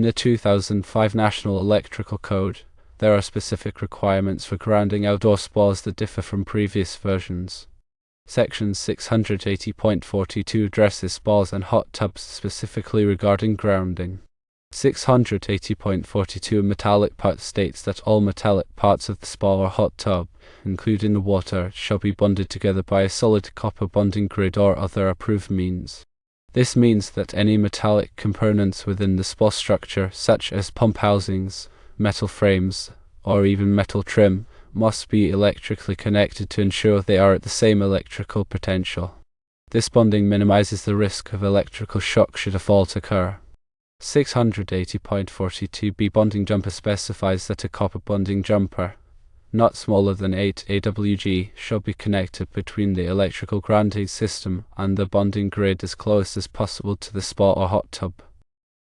the 2005 National Electrical Code, there are specific requirements for grounding outdoor spas that differ from previous versions. Section 680.42 addresses spas and hot tubs specifically regarding grounding. 680.42 metallic part states that all metallic parts of the spa or hot tub, including the water, shall be bonded together by a solid copper bonding grid or other approved means. This means that any metallic components within the spa structure, such as pump housings, metal frames, or even metal trim, must be electrically connected to ensure they are at the same electrical potential. This bonding minimizes the risk of electrical shock should a fault occur. 680.42b bonding jumper specifies that a copper bonding jumper, not smaller than 8 AWG, shall be connected between the electrical grounding system and the bonding grid as close as possible to the spa or hot tub.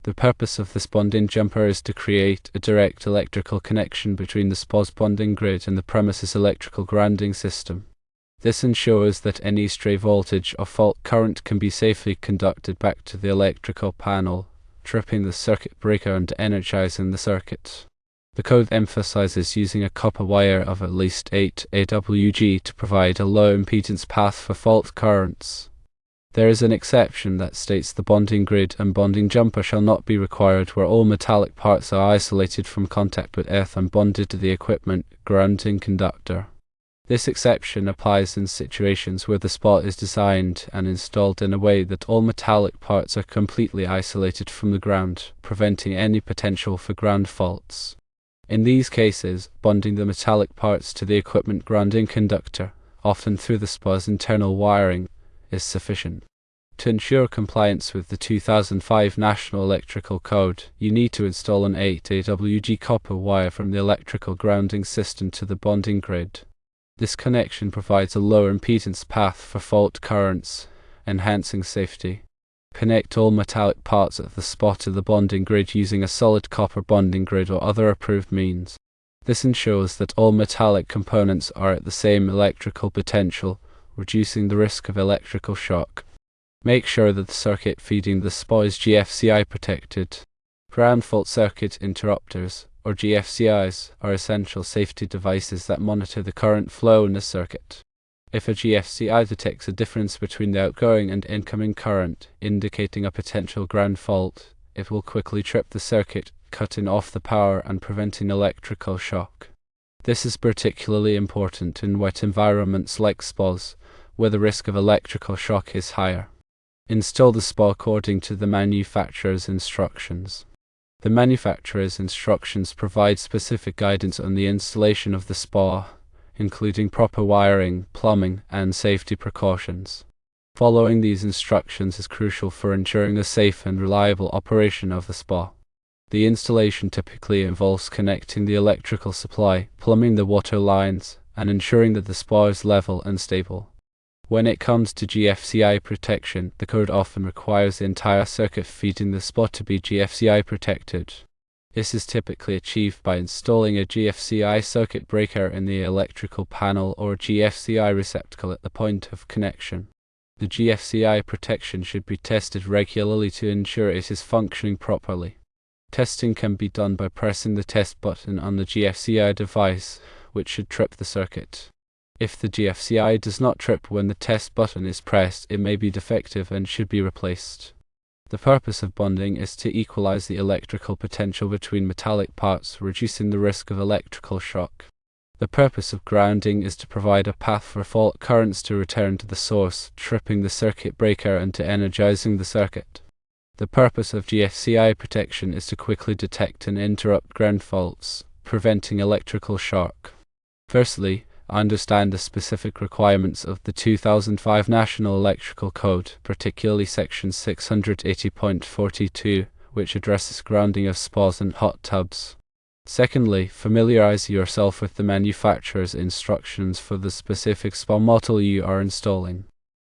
The purpose of this bonding jumper is to create a direct electrical connection between the spa's bonding grid and the premises electrical grounding system. This ensures that any stray voltage or fault current can be safely conducted back to the electrical panel, tripping the circuit breaker and energizing the circuit. The code emphasizes using a copper wire of at least 8 AWG to provide a low impedance path for fault currents. There is an exception that states the bonding grid and bonding jumper shall not be required where all metallic parts are isolated from contact with earth and bonded to the equipment grounding conductor. This exception applies in situations where the spa is designed and installed in a way that all metallic parts are completely isolated from the ground, preventing any potential for ground faults. In these cases, bonding the metallic parts to the equipment grounding conductor, often through the spa's internal wiring, is sufficient. To ensure compliance with the 2005 National Electrical Code, you need to install an 8 AWG copper wire from the electrical grounding system to the bonding grid. This connection provides a lower impedance path for fault currents, enhancing safety. Connect all metallic parts of the spa to the bonding grid using a solid copper bonding grid or other approved means. This ensures that all metallic components are at the same electrical potential, reducing the risk of electrical shock. Make sure that the circuit feeding the spa is GFCI protected. Ground fault circuit interrupters, or GFCIs, are essential safety devices that monitor the current flow in the circuit. If a GFCI detects a difference between the outgoing and incoming current, indicating a potential ground fault, it will quickly trip the circuit, cutting off the power and preventing electrical shock. This is particularly important in wet environments like spas, where the risk of electrical shock is higher. Install the spa according to the manufacturer's instructions. The manufacturer's instructions provide specific guidance on the installation of the spa, including proper wiring, plumbing, and safety precautions. Following these instructions is crucial for ensuring a safe and reliable operation of the spa. The installation typically involves connecting the electrical supply, plumbing the water lines, and ensuring that the spa is level and stable. When it comes to GFCI protection, the code often requires the entire circuit feeding the spa to be GFCI protected. This is typically achieved by installing a GFCI circuit breaker in the electrical panel or a GFCI receptacle at the point of connection. The GFCI protection should be tested regularly to ensure it is functioning properly. Testing can be done by pressing the test button on the GFCI device, which should trip the circuit. If the GFCI does not trip when the test button is pressed, it may be defective and should be replaced. The purpose of bonding is to equalize the electrical potential between metallic parts, reducing the risk of electrical shock. The purpose of grounding is to provide a path for fault currents to return to the source, tripping the circuit breaker and to energizing the circuit. The purpose of GFCI protection is to quickly detect and interrupt ground faults, preventing electrical shock. Firstly, understand the specific requirements of the 2005 National Electrical Code, particularly Section 680.42, which addresses grounding of spas and hot tubs. Secondly, familiarize yourself with the manufacturer's instructions for the specific spa model you are installing.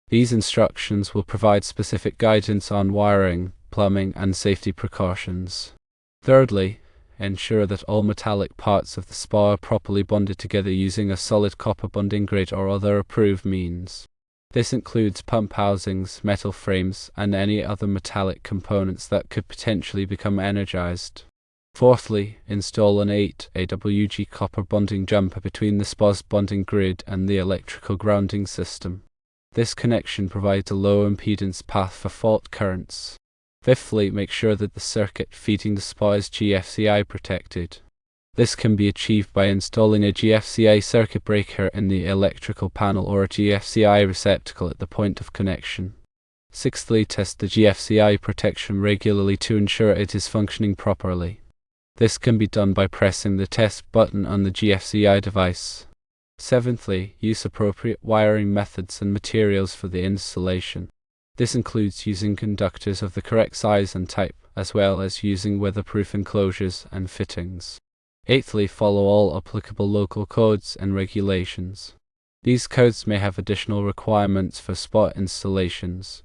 These instructions will provide specific guidance on wiring, plumbing, and safety precautions. Thirdly, ensure that all metallic parts of the spa are properly bonded together using a solid copper bonding grid or other approved means. This includes pump housings, metal frames, and any other metallic components that could potentially become energized. Fourthly, install an 8 AWG copper bonding jumper between the SPOS bonding grid and the electrical grounding system. This connection provides a low impedance path for fault currents. Fifthly, make sure that the circuit feeding the SPA is GFCI protected. This can be achieved by installing a GFCI circuit breaker in the electrical panel or a GFCI receptacle at the point of connection. Sixthly, test the GFCI protection regularly to ensure it is functioning properly. This can be done by pressing the test button on the GFCI device. Seventhly, use appropriate wiring methods and materials for the installation. This includes using conductors of the correct size and type, as well as using weatherproof enclosures and fittings. Eighthly, follow all applicable local codes and regulations. These codes may have additional requirements for spot installations.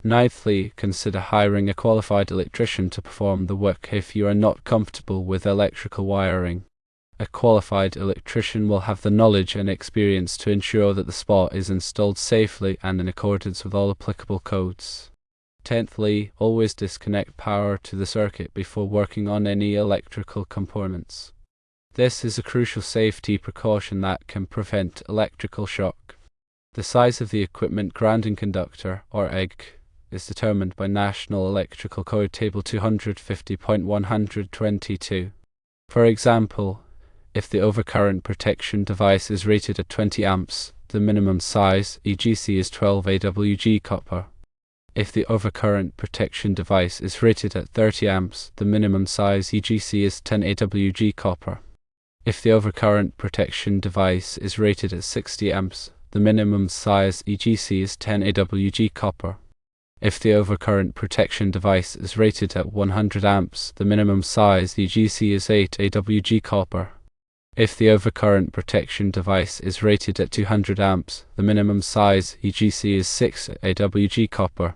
Ninthly, consider hiring a qualified electrician to perform the work if you are not comfortable with electrical wiring. A qualified electrician will have the knowledge and experience to ensure that the spot is installed safely and in accordance with all applicable codes. Tenthly, always disconnect power to the circuit before working on any electrical components. This is a crucial safety precaution that can prevent electrical shock. The size of the equipment grounding conductor, or EG, is determined by National Electrical Code Table 250.122. For example, if the overcurrent protection device is rated at 20 amps, the minimum size EGC is 12 AWG copper. If the overcurrent protection device is rated at 30 amps, the minimum size EGC is 10 AWG copper. If the overcurrent protection device is rated at 60 amps, the minimum size EGC is 10 AWG copper. If the overcurrent protection device is rated at 100 amps, the minimum size EGC is 8 AWG copper. If the overcurrent protection device is rated at 200 amps, the minimum size EGC is 6 AWG copper.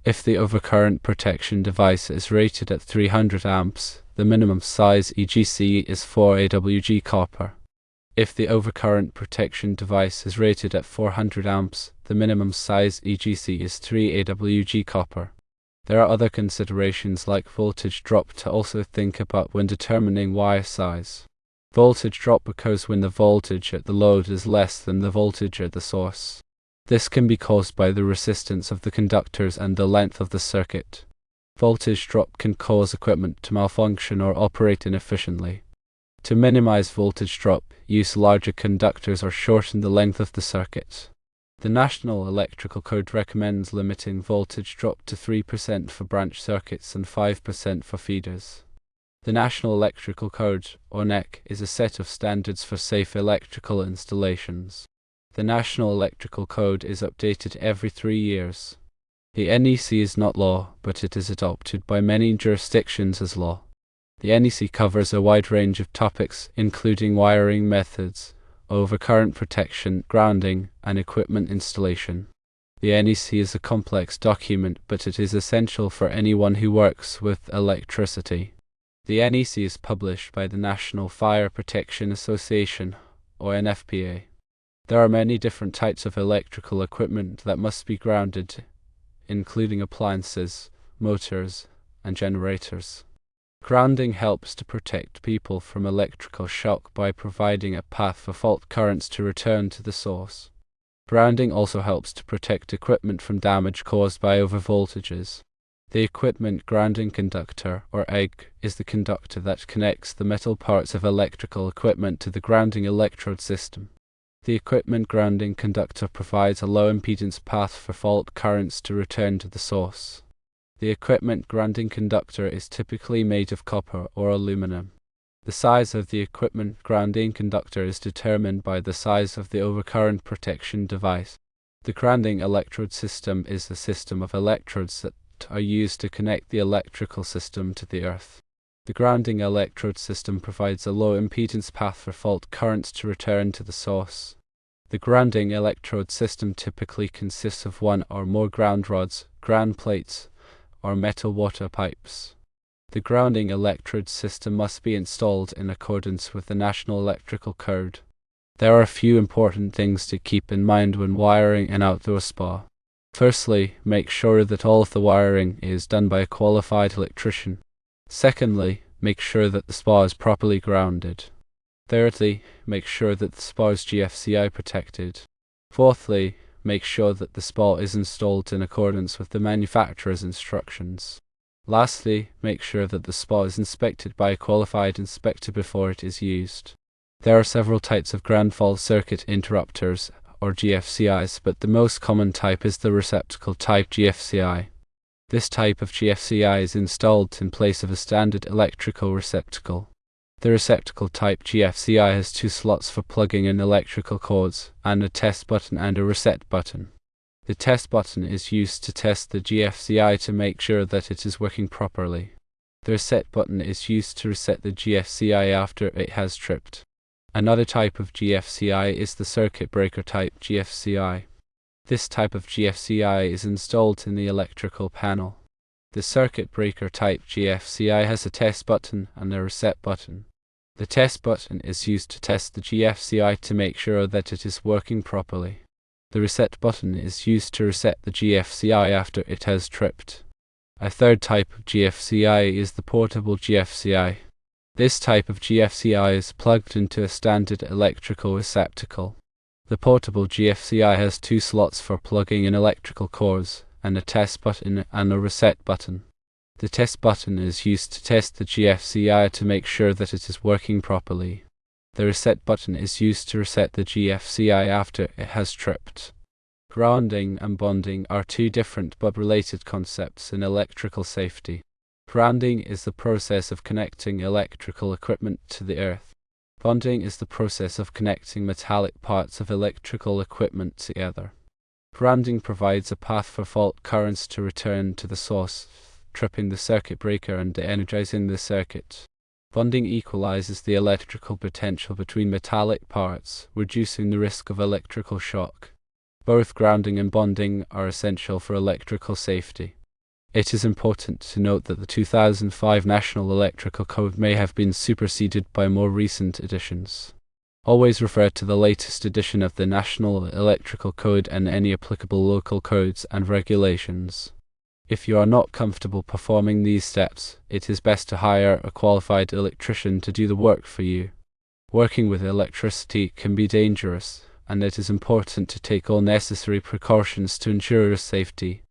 If the overcurrent protection device is rated at 300 amps, the minimum size EGC is 4 AWG copper. If the overcurrent protection device is rated at 400 amps, the minimum size EGC is 3 AWG copper. There are other considerations like voltage drop to also think about when determining wire size. Voltage drop occurs when the voltage at the load is less than the voltage at the source. This can be caused by the resistance of the conductors and the length of the circuit. Voltage drop can cause equipment to malfunction or operate inefficiently. To minimize voltage drop, use larger conductors or shorten the length of the circuit. The National Electrical Code recommends limiting voltage drop to 3% for branch circuits and 5% for feeders. The National Electrical Code, or NEC, is a set of standards for safe electrical installations. The National Electrical Code is updated every 3 years. The NEC is not law, but it is adopted by many jurisdictions as law. The NEC covers a wide range of topics, including wiring methods, overcurrent protection, grounding, and equipment installation. The NEC is a complex document, but it is essential for anyone who works with electricity. The NEC is published by the National Fire Protection Association, or NFPA. There are many different types of electrical equipment that must be grounded, including appliances, motors, and generators. Grounding helps to protect people from electrical shock by providing a path for fault currents to return to the source. Grounding also helps to protect equipment from damage caused by overvoltages. The equipment grounding conductor, or EG, is the conductor that connects the metal parts of electrical equipment to the grounding electrode system. The equipment grounding conductor provides a low impedance path for fault currents to return to the source. The equipment grounding conductor is typically made of copper or aluminum. The size of the equipment grounding conductor is determined by the size of the overcurrent protection device. The grounding electrode system is a system of electrodes that are used to connect the electrical system to the earth. The grounding electrode system provides a low impedance path for fault currents to return to the source. The grounding electrode system typically consists of one or more ground rods, ground plates, or metal water pipes. The grounding electrode system must be installed in accordance with the National Electrical Code. There are a few important things to keep in mind when wiring an outdoor spa. Firstly, make sure that all of the wiring is done by a qualified electrician. Secondly, make sure that the spa is properly grounded. Thirdly, make sure that the spa is GFCI protected. Fourthly, make sure that the spa is installed in accordance with the manufacturer's instructions. Lastly, make sure that the spa is inspected by a qualified inspector before it is used. There are several types of ground fault circuit interrupters, or GFCIs, but the most common type is the receptacle type GFCI. This type of GFCI is installed in place of a standard electrical receptacle. The receptacle type GFCI has two slots for plugging in electrical cords, and a test button and a reset button. The test button is used to test the GFCI to make sure that it is working properly. The reset button is used to reset the GFCI after it has tripped. Another type of GFCI is the circuit breaker type GFCI. This type of GFCI is installed in the electrical panel. The circuit breaker type GFCI has a test button and a reset button. The test button is used to test the GFCI to make sure that it is working properly. The reset button is used to reset the GFCI after it has tripped. A third type of GFCI is the portable GFCI. This type of GFCI is plugged into a standard electrical receptacle. The portable GFCI has two slots for plugging in electrical cords, and a test button and a reset button. The test button is used to test the GFCI to make sure that it is working properly. The reset button is used to reset the GFCI after it has tripped. Grounding and bonding are two different but related concepts in electrical safety. Grounding is the process of connecting electrical equipment to the earth. Bonding is the process of connecting metallic parts of electrical equipment together. Grounding provides a path for fault currents to return to the source, tripping the circuit breaker and energizing the circuit. Bonding equalizes the electrical potential between metallic parts, reducing the risk of electrical shock. Both grounding and bonding are essential for electrical safety. It is important to note that the 2005 National Electrical Code may have been superseded by more recent editions. Always refer to the latest edition of the National Electrical Code and any applicable local codes and regulations. If you are not comfortable performing these steps, it is best to hire a qualified electrician to do the work for you. Working with electricity can be dangerous, and it is important to take all necessary precautions to ensure your safety.